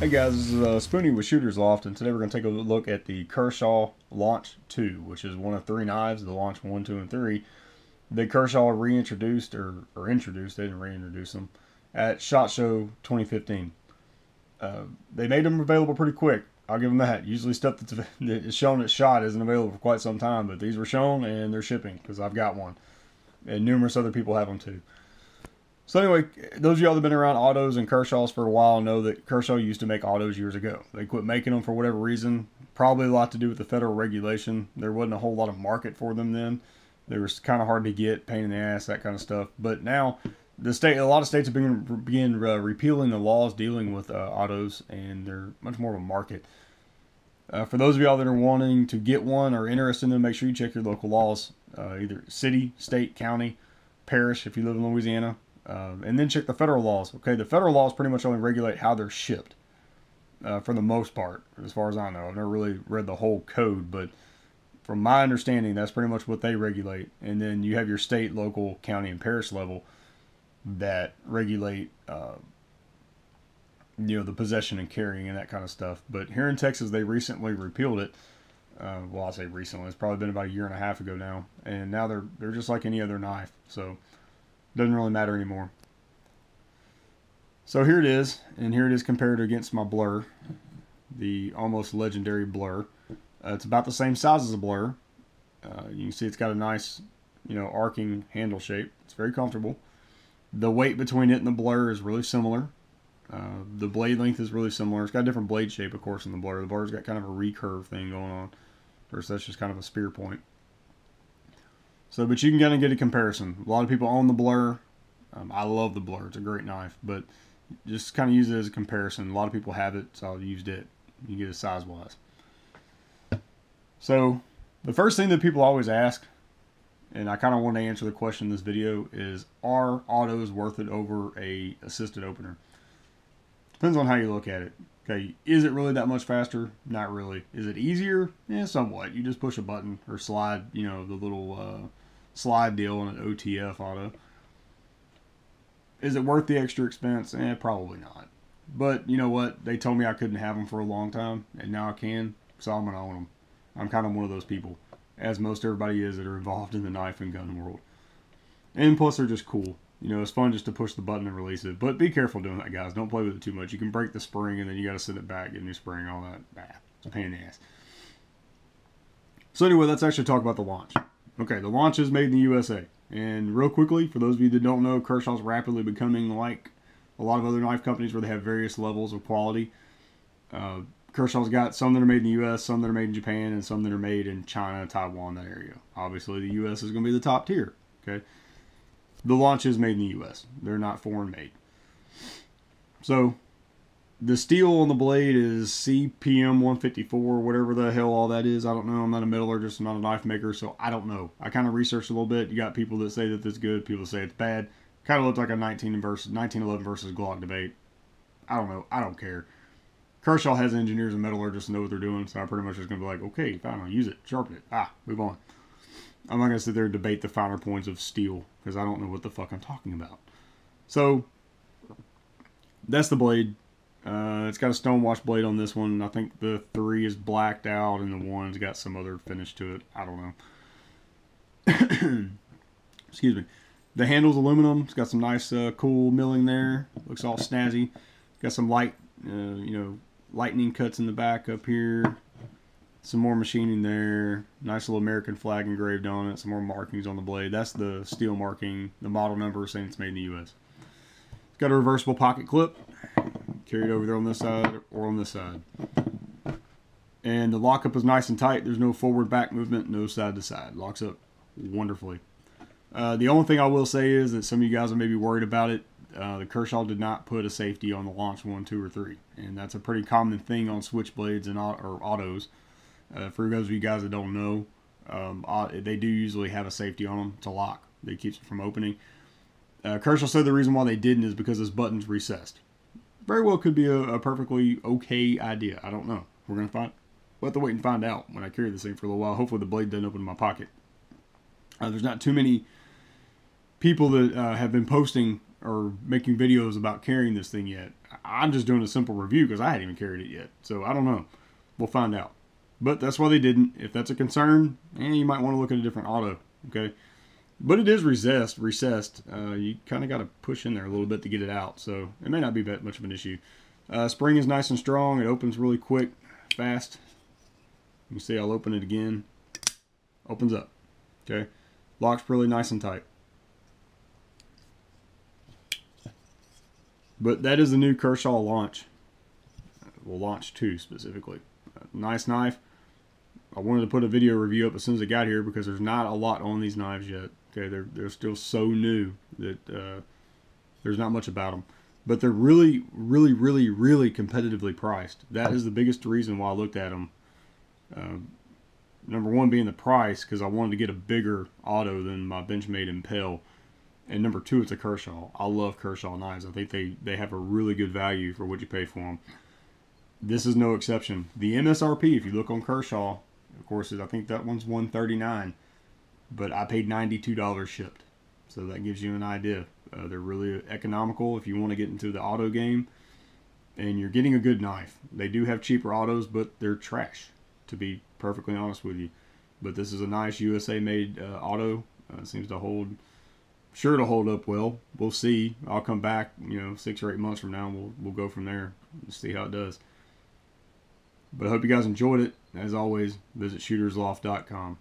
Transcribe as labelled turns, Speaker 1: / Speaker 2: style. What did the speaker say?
Speaker 1: Hey guys, this is Spoonie with Shooter's Loft, and today we're going to take a look at the Kershaw Launch 2, which is one of 3 knives, the Launch 1, 2, and 3, that Kershaw reintroduced, or introduced, they didn't reintroduce them, at SHOT Show 2015. They made them available pretty quick, I'll give them that. Usually stuff that is shown at SHOT isn't available for quite some time, but these were shown and they're shipping, because I've got one. And numerous other people have them too. So anyway, those of y'all that have been around autos and Kershaw's for a while know that Kershaw used to make autos years ago. They quit making them for whatever reason. Probably a lot to do with the federal regulation. There wasn't a whole lot of market for them then. They were kind of hard to get, pain in the ass, that kind of stuff. But now, a lot of states have begun repealing the laws dealing with autos, and they're much more of a market. For those of y'all that are wanting to get one or interested in them, make sure you check your local laws. Either city, state, county, parish if you live in Louisiana. And then check the federal laws. Okay, the federal laws pretty much only regulate how they're shipped, for the most part, as far as I know. I've never really read the whole code, but from my understanding, that's pretty much what they regulate. And then you have your state, local, county, and parish level that regulate, the possession and carrying and that kind of stuff. But here in Texas, they recently repealed it. Well, I say recently. It's probably been about a year and a half ago now, and now they're just like any other knife. So doesn't really matter anymore. So here it is, and here it is compared against my Blur, the almost legendary Blur. It's about the same size as a Blur. You can see it's got a nice, arcing handle shape. It's very comfortable. The weight between it and the Blur is really similar. The blade length is really similar. It's got a different blade shape, of course, in the Blur. The Blur's got kind of a recurve thing going on. Versus that's just kind of a spear point. So, but you can kind of get a comparison. A lot of people own the Blur. I love the Blur. It's a great knife, but just kind of use it as a comparison. A lot of people have it, so I've used it. You get it size-wise. So, the first thing that people always ask, and I kind of want to answer the question in this video, is are autos worth it over a assisted opener? Depends on how you look at it. Okay, is it really that much faster? Not really. Is it easier? Yeah, somewhat. You just push a button or slide, the little slide deal on an OTF auto. Is it worth the extra expense? Probably not. But you know what? They told me I couldn't have them for a long time, and now I can, so I'm going to own them. I'm kind of one of those people, as most everybody is that are involved in the knife and gun world. And plus, they're just cool. It's fun just to push the button and release it. But be careful doing that, guys. Don't play with it too much. You can break the spring, and then you got to send it back, get a new spring, all that. It's a pain in the ass. So anyway, let's actually talk about the Launch. Okay, the Launch is made in the USA. And real quickly, for those of you that don't know, Kershaw's rapidly becoming like a lot of other knife companies where they have various levels of quality. Kershaw's got some that are made in the US, some that are made in Japan, and some that are made in China, Taiwan, that area. Obviously, the US is going to be the top tier. Okay. The Launch is made in the US. They're not foreign made. So, the steel on the blade is CPM 154, whatever the hell all that is. I don't know. I'm not a metallurgist. I'm not a knife maker, so I don't know. I kind of researched a little bit. You got people that say that it's good. People that say it's bad. Kind of looked like a 1911 versus Glock debate. I don't know. I don't care. Kershaw has engineers and metallurgists that know what they're doing, so I'm pretty much just going to be like, okay, fine, I'll use it. Sharpen it. Move on. I'm not going to sit there and debate the finer points of steel, because I don't know what the fuck I'm talking about. So, that's the blade. It's got a stonewash blade on this one. I think the 3 is blacked out, and the 1's got some other finish to it. I don't know. Excuse me. The handle's aluminum. It's got some nice, cool milling there. Looks all snazzy. Got some light, lightning cuts in the back up here. Some more machining there. Nice little American flag engraved on it. Some more markings on the blade. That's the steel marking. The model number saying it's made in the U.S. It's got a reversible pocket clip. Carry it over there on this side or on this side. And the lockup is nice and tight. There's no forward-back movement, no side-to-side. Locks up wonderfully. The only thing I will say is that some of you guys are maybe worried about it. The Kershaw did not put a safety on the Launch 1, 2, or 3. And that's a pretty common thing on switchblades and or autos. For those of you guys that don't know, they do usually have a safety on them to lock. That keeps it from opening. Kershaw said the reason why they didn't is because this button's recessed. Very well could be a perfectly okay idea. I don't know. We'll have to wait and find out when I carry this thing for a little while. Hopefully the blade doesn't open in my pocket. There's not too many people that have been posting or making videos about carrying this thing yet. I'm just doing a simple review because I hadn't even carried it yet. So I don't know. We'll find out. But that's why they didn't. If that's a concern, you might want to look at a different auto. Okay. But it is recessed. You kind of got to push in there a little bit to get it out. So it may not be that much of an issue. Spring is nice and strong. It opens really quick, fast. You can see I'll open it again. Opens up. Okay. Locks really nice and tight. But that is the new Kershaw Launch. Well, Launch 2 specifically. Nice knife. I wanted to put a video review up as soon as I got here because there's not a lot on these knives yet. Okay, they're still so new that there's not much about them. But they're really, really, really, really competitively priced. That is the biggest reason why I looked at them. Number one being the price, because I wanted to get a bigger auto than my Benchmade Impel. And number two, it's a Kershaw. I love Kershaw knives. I think they have a really good value for what you pay for them. This is no exception. The MSRP, if you look on Kershaw, of course, I think that one's $139, but I paid $92 shipped. So that gives you an idea. They're really economical if you want to get into the auto game, and you're getting a good knife. They do have cheaper autos, but they're trash, to be perfectly honest with you. But this is a nice USA-made auto. Seems to hold, sure to hold up well. We'll see. I'll come back, 6 or 8 months from now, and we'll go from there and see how it does. But I hope you guys enjoyed it. As always, visit shootersloft.com.